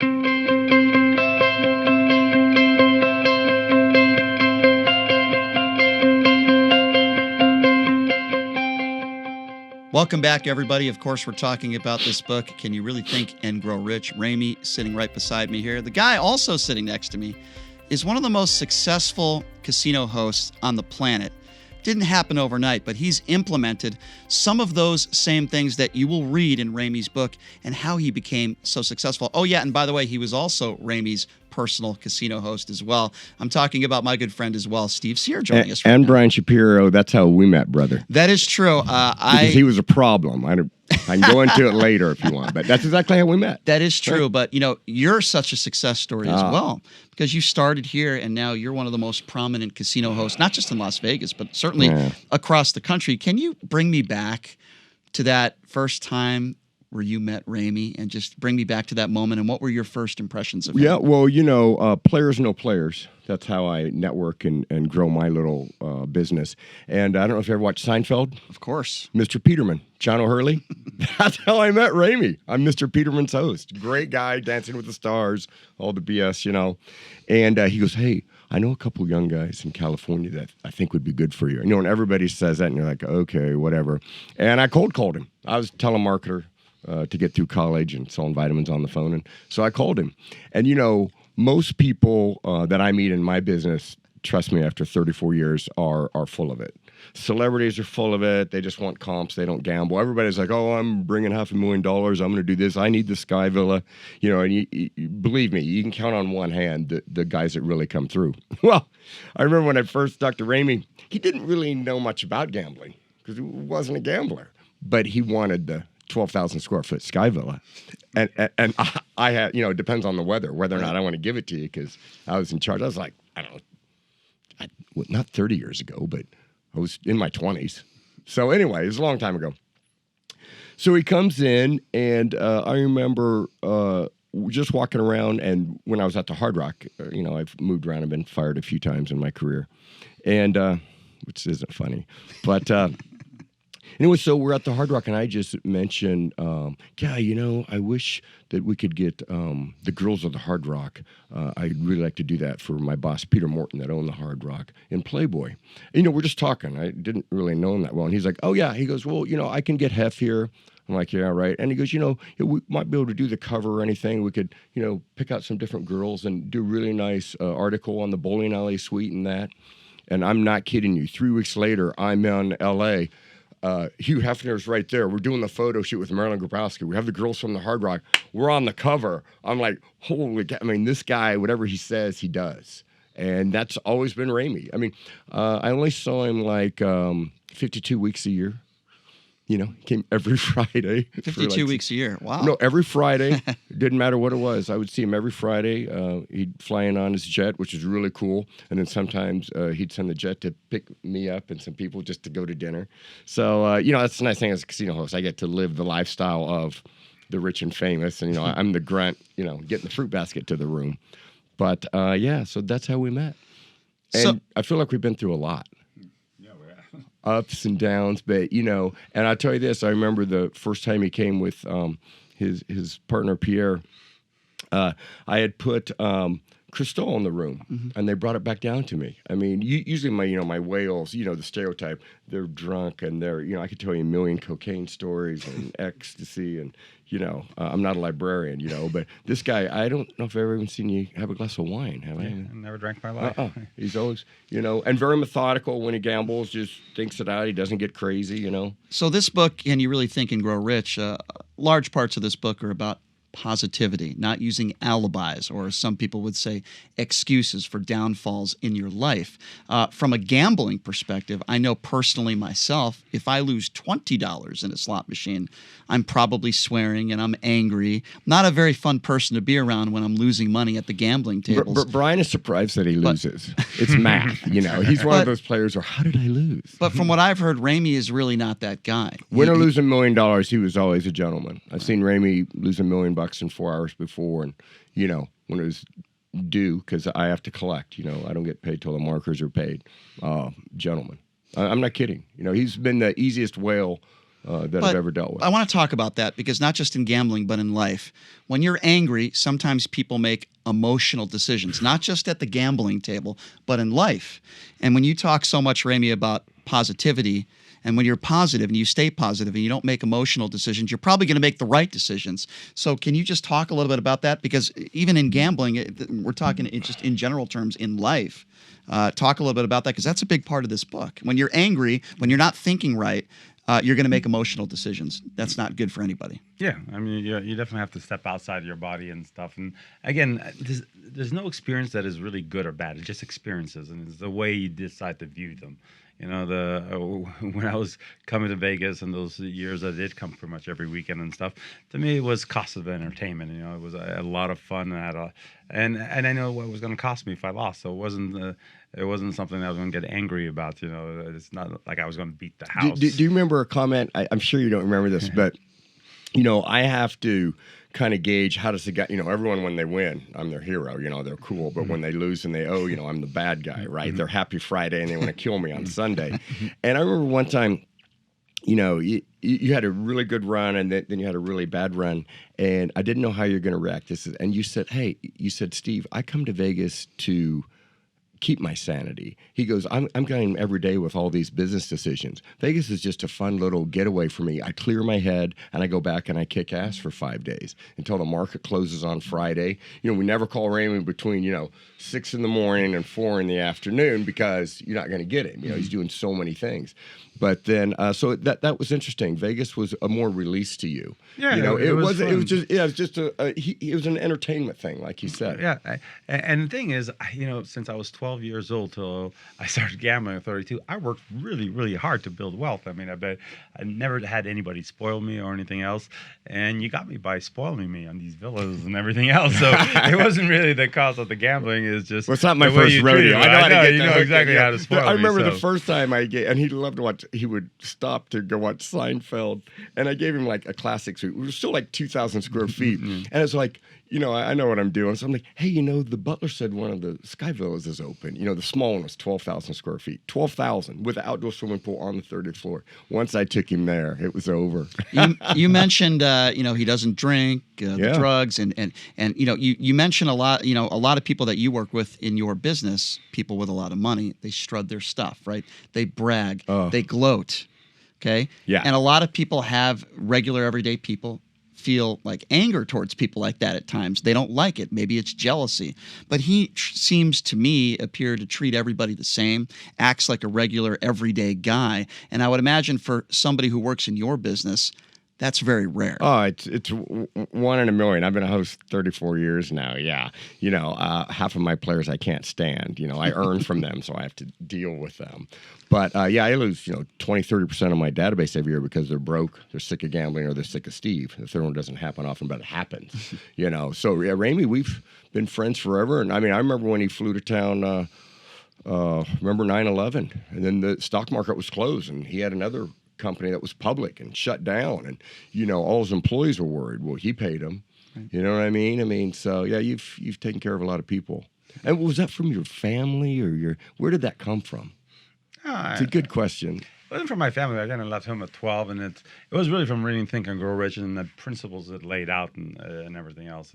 Welcome back, everybody. Of course, we're talking about this book, Can You Really Think and Grow Rich? Ramy sitting right beside me here. The guy also sitting next to me is one of the most successful casino hosts on the planet. Didn't happen overnight, but he's implemented some of those same things that you will read in Ramy's book and how he became so successful. Oh, yeah, and by the way, he was also Ramy's personal casino host as well. I'm talking about my good friend as well, Steve Cyr, joining us right and now. Brian Shapiro. That's how we met, brother. That is true. Because he was a problem. I can go into it later if you want, but that's exactly how we met. That is true, right? But you're such a success story as well, because you started here and now you're one of the most prominent casino hosts, not just in Las Vegas, but certainly across the country. Can you bring me back to that first time where you met Ramy and just bring me back to that moment, and what were your first impressions of him? Yeah, well, players know players. That's how I network and grow my little business. And I don't know if you ever watched Seinfeld. Of course. Mr. Peterman, John O'Hurley. That's how I met Ramy. I'm Mr. Peterman's host. Great guy, Dancing with the Stars, all the BS, And he goes, hey, I know a couple young guys in California that I think would be good for you. And everybody says that, and you're like, okay, whatever. And I cold called him. I was a telemarketer to get through college and selling vitamins on the phone. And so I called him. And, most people that I meet in my business, trust me, after 34 years, are full of it. Celebrities are full of it. They just want comps. They don't gamble. Everybody's like, oh, I'm bringing $500,000. I'm going to do this. I need the Sky Villa. And you, believe me, you can count on one hand the guys that really come through. Well, I remember when I first talked to Ramy, he didn't really know much about gambling because he wasn't a gambler. But he wanted the 12,000 square foot Sky Villa. And I had, it depends on the weather, whether or not I want to give it to you, because I was in charge. I was like, I don't know, not 30 years ago, but I was in my 20s. So anyway, it was a long time ago. So he comes in, and I remember just walking around, and when I was at the Hard Rock, I've moved around and been fired a few times in my career, and which isn't funny, but... Anyway, so we're at the Hard Rock, and I just mentioned, I wish that we could get the girls of the Hard Rock. I'd really like to do that for my boss, Peter Morton, that owned the Hard Rock, in Playboy. We're just talking. I didn't really know him that well. And he's like, oh, yeah. He goes, well, I can get Hef here. I'm like, yeah, right. And he goes, we might be able to do the cover or anything. We could, pick out some different girls and do a really nice article on the bowling alley suite and that. And I'm not kidding you. 3 weeks later, I'm in L.A., Hugh Hefner's right there. We're doing the photo shoot with Marilyn Grabowski. We have the girls from the Hard Rock. We're on the cover. I'm like, holy cow. This guy, whatever he says, he does. And that's always been Ramy. I only saw him like 52 weeks a year. Came every Friday. 52 weeks a year. Wow. No, every Friday. Didn't matter what it was. I would see him every Friday. He'd fly in on his jet, which is really cool. And then sometimes he'd send the jet to pick me up and some people just to go to dinner. So, that's the nice thing as a casino host. I get to live the lifestyle of the rich and famous. And, I'm the grunt, getting the fruit basket to the room. But, so that's how we met. And I feel like we've been through a lot. Ups and downs, but and I'll tell you this, I remember the first time he came with his partner Pierre, I had put Cristal in the room, and they brought it back down to me. Usually my whales, the stereotype, they're drunk and they're, I could tell you a million cocaine stories and ecstasy, and I'm not a librarian, but this guy, I don't know if I've ever even seen you have a glass of wine, have I? I never drank my life. He's always, and very methodical when he gambles, just thinks it out. He doesn't get crazy, So this book, Can You Really Think and Grow Rich, large parts of this book are about positivity, not using alibis, or some people would say excuses for downfalls in your life. From a gambling perspective, I know personally myself, if I lose $20 in a slot machine, I'm probably swearing and I'm angry. Not a very fun person to be around when I'm losing money at the gambling tables. Brian is surprised that he loses. It's math, He's one of those players where, how did I lose? But from what I've heard, Ramy is really not that guy. Win or lose $1 million, he was always a gentleman. I've seen Ramy lose $1 million in 4 hours before, and when it was due, because I have to collect. I don't get paid till the markers are paid. Gentlemen, I'm not kidding. He's been the easiest whale that I've ever dealt with. I want to talk about that because not just in gambling, but in life. When you're angry, sometimes people make emotional decisions, not just at the gambling table, but in life. And when you talk so much, Ramy, about positivity, and when you're positive and you stay positive and you don't make emotional decisions, you're probably going to make the right decisions. So can you just talk a little bit about that? Because even in gambling, we're talking just in general terms in life. Talk a little bit about that because that's a big part of this book. When you're angry, when you're not thinking right, you're going to make emotional decisions. That's not good for anybody. Yeah, I mean, you definitely have to step outside of your body and stuff. And again, there's no experience that is really good or bad. It's just experiences, and it's the way you decide to view them. You know, when I was coming to Vegas and those years I did come pretty much every weekend and stuff, to me it was cost of entertainment. You know, it was a lot of fun. And I know what it was going to cost me if I lost. So it wasn't something that I was going to get angry about. You know, it's not like I was going to beat the house. Do you remember a comment? I'm sure you don't remember this, but you know, I have to kind of gauge how does the guy, you know, everyone when they win, I'm their hero, you know, they're cool. But when they lose and they owe, you know, I'm the bad guy, right? They're happy Friday and they want to kill me on Sunday. And I remember one time, you know, you had a really good run and then you had a really bad run. And I didn't know how you're going to react. And you said, Steve, I come to Vegas to keep my sanity. He goes, I'm going every day with all these business decisions. Vegas is just a fun little getaway for me. I clear my head and I go back and I kick ass for 5 days until the market closes on Friday. You know, we never call Ramy between, 6 in the morning and 4 in the afternoon because you're not going to get him. You know, he's doing so many things. But then, so that was interesting. Vegas was a more release to you. Yeah, you know, it was an entertainment thing, like you said. Yeah, and the thing is, since I was 12 years old till I started gambling at 32, I worked really, really hard to build wealth. I mean, I never had anybody spoil me or anything else, and you got me by spoiling me on these villas and everything else. So it wasn't really the cost of the gambling. It's just it's not my first rodeo. I know you know exactly how to spoil me. I remember the first time and he loved to watch. He would stop to go watch Seinfeld, and I gave him like a classic suite. It was still like 2,000 square feet, and it's like, I know what I'm doing. So I'm like, hey, the butler said one of the Sky Villas is open. The small one was 12,000 square feet, 12,000 with an outdoor swimming pool on the 30th floor. Once I took him there, it was over. You mentioned, he doesn't drink, the drugs, and you mentioned a lot. A lot of people that you work with in your business, people with a lot of money, they strut their stuff, right? They brag, they gloat. Okay. Yeah. And a lot of people have regular everyday people feel like anger towards people like that at times. They don't like it. Maybe it's jealousy. But he seems to me appear to treat everybody the same, acts like a regular everyday guy. And I would imagine for somebody who works in your business, that's very rare. Oh, it's 1 in a million. I've been a host 34 years now. Yeah. Half of my players I can't stand. I earn from them, so I have to deal with them. But I lose, 20-30% of my database every year because they're broke, they're sick of gambling, or they're sick of Steve. The third one doesn't happen often, but it happens. So yeah, Ramy, we've been friends forever. And I mean, I remember when he flew to town. Remember 9/11, and then the stock market was closed, and he had another company that was public and shut down, and all his employees were worried. Well, he paid them. Right. You know what I mean? So yeah, you've taken care of a lot of people. And was that from your family or where did that come from? It's a good question. It wasn't from my family. I kind of left home at 12, and it was really from reading Think and Grow Rich and the principles it laid out and everything else.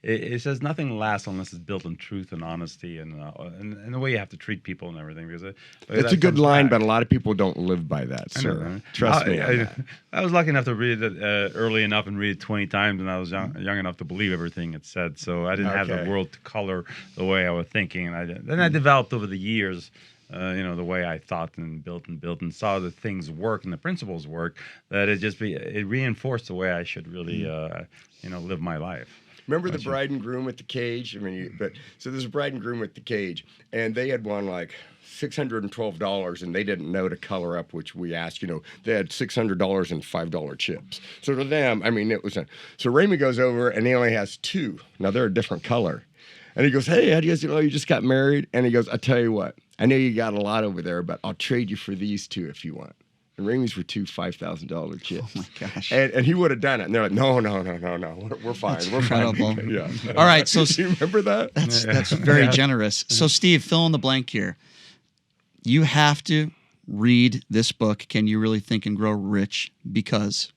It says nothing lasts unless it's built on truth and honesty and the way you have to treat people and everything. Because it's a good line, but a lot of people don't live by that, sir. Trust me. I was lucky enough to read it early enough and read it 20 times, and I was young enough to believe everything it said. So I didn't have the world to color the way I was thinking, and then I developed over the years. The way I thought and built and saw that things work and the principles work, that it reinforced the way I should really, live my life. Remember the bride and groom at the cage? So there's a bride and groom at the cage, and they had won like $612, and they didn't know to color up, which we asked. They had $600 in $5 chips. So to them, it was so Ramy goes over, and he only has 2. Now they're a different color. And he goes, hey, how do you guys you just got married? And he goes, I tell you what, I know you got a lot over there, but I'll trade you for these 2 if you want. And Ramy's were 2 $5,000 chips. Oh, my gosh. And he would have done it. And they're like, no. We're fine. That's we're incredible. fine. Yeah. All right. So do you remember that? That's very generous. So, Steve, fill in the blank here. You have to read this book, Can You Really Think and Grow Rich? Because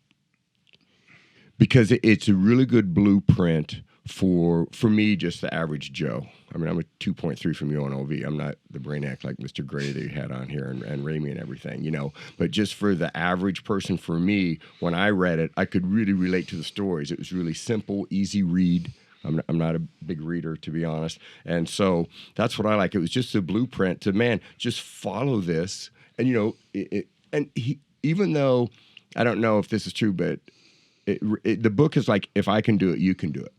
it's a really good blueprint for me, just the average Joe. I mean, I'm a 2.3 from UNLV. I'm not the brainiac like Mr. Gray that you had on here and Ramy and everything, you know. But just for the average person, for me, when I read it, I could really relate to the stories. It was really simple, easy read. I'm not a big reader, to be honest. And so that's what I like. It was just a blueprint to, man, just follow this. And, you know, even though I don't know if this is true, but the book is like, if I can do it, you can do it.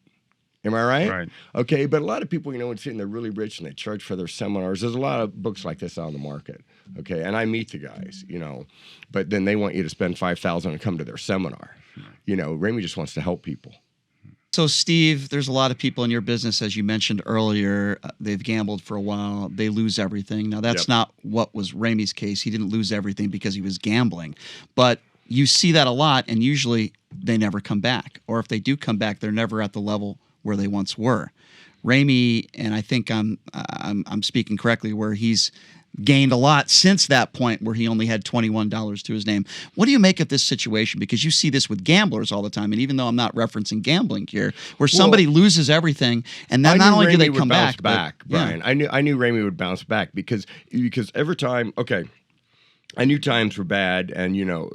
Am I right? Right. Okay, but a lot of people, you know, when they're really rich and they charge for their seminars, there's a lot of books like this on the market. Okay, and I meet the guys, you know, but then they want you to spend $5,000 and come to their seminar. You know, Ramy just wants to help people. So, Steve, there's a lot of people in your business, as you mentioned earlier, they've gambled for a while. They lose everything. Now, that's not what was Ramy's case. He didn't lose everything because he was gambling. But you see that a lot, and usually they never come back. Or if they do come back, they're never at the level where they once were. Ramy, and I think I'm speaking correctly, where he's gained a lot since that point where he only had $21 to his name. What do you make of this situation? Because you see this with gamblers all the time, and even though I'm not referencing gambling here, where somebody loses everything, and then not only do they come back, Brian. I knew Ramy would bounce back because every time, okay, I knew times were bad, and, you know,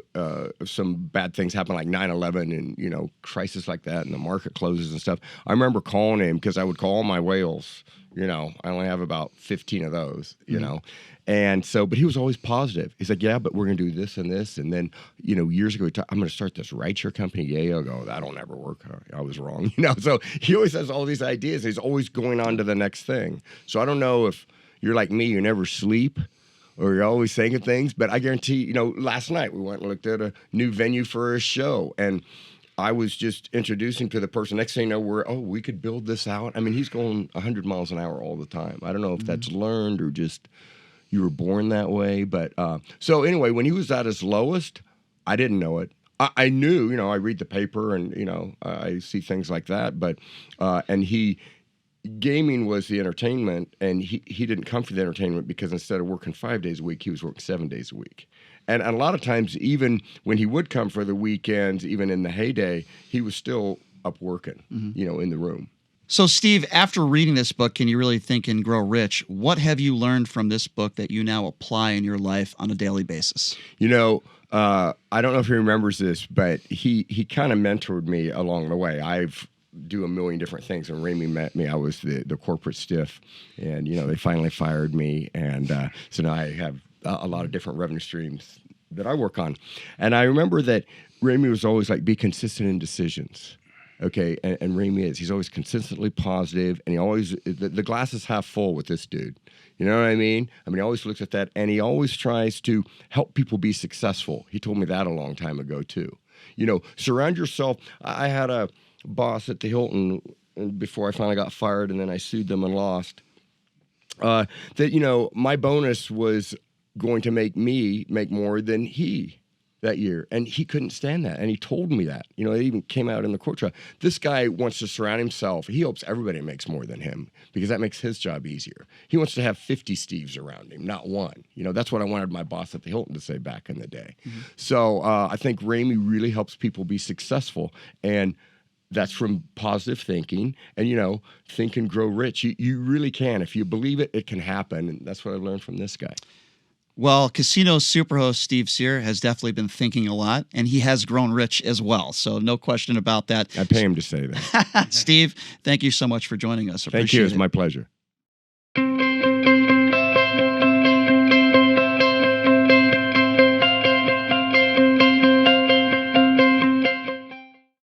some bad things happen like 9/11 and, you know, crisis like that, and the market closes and stuff. I remember calling him because I would call my whales. You know, I only have about 15 of those, you know. And so, but he was always positive. He's like, yeah, but we're going to do this and this. And then, you know, years ago, I'm going to start this rideshare company. Yeah, I'll go, that'll never work. I was wrong. You know, so he always has all these ideas. He's always going on to the next thing. So I don't know if you're like me, you never sleep, or you're always thinking things. But I guarantee, you know, last night we went and looked at a new venue for a show. And I was just introducing to the person. Next thing you know, we could build this out. I mean, he's going 100 miles an hour all the time. I don't know if that's learned or just you were born that way. But so anyway, when he was at his lowest, I didn't know it. I knew, you know, I read the paper and, you know, I see things like that. But gaming was the entertainment, and he didn't come for the entertainment because instead of working 5 days a week, he was working 7 days a week. And a lot of times, even when he would come for the weekends, even in the heyday, he was still up working, you know, in the room. So, Steve, after reading this book, Can You Really Think and Grow Rich? What have you learned from this book that you now apply in your life on a daily basis? You know, I don't know if he remembers this, but he kind of mentored me along the way. I've do a million different things. When Ramy met me, I was the corporate stiff, and, you know, they finally fired me. And so now I have a lot of different revenue streams that I work on. And I remember that Ramy was always like, be consistent in decisions. Okay. And Ramy he's always consistently positive, and he always, the glass is half full with this dude. You know what I mean? He always looks at that, and he always tries to help people be successful. He told me that a long time ago too. You know, surround yourself. I had a boss at the Hilton before I finally got fired, and then I sued them and lost. That, you know, my bonus was going to make me make more than he that year, and he couldn't stand that, and he told me that. You know, it even came out in the court trial. This guy wants to surround himself. He hopes everybody makes more than him because that makes his job easier. He wants to have 50 Steves around him, not one. You know, that's what I wanted my boss at the Hilton to say back in the day. So I think Ramy really helps people be successful, and that's from positive thinking. And, you know, think and grow rich. You really can. If you believe it, it can happen. And that's what I learned from this guy. Well, Casino Superhost Steve Cyr has definitely been thinking a lot, and he has grown rich as well. So no question about that. I pay him to say that. Steve, thank you so much for joining us. Thank you. It's my pleasure.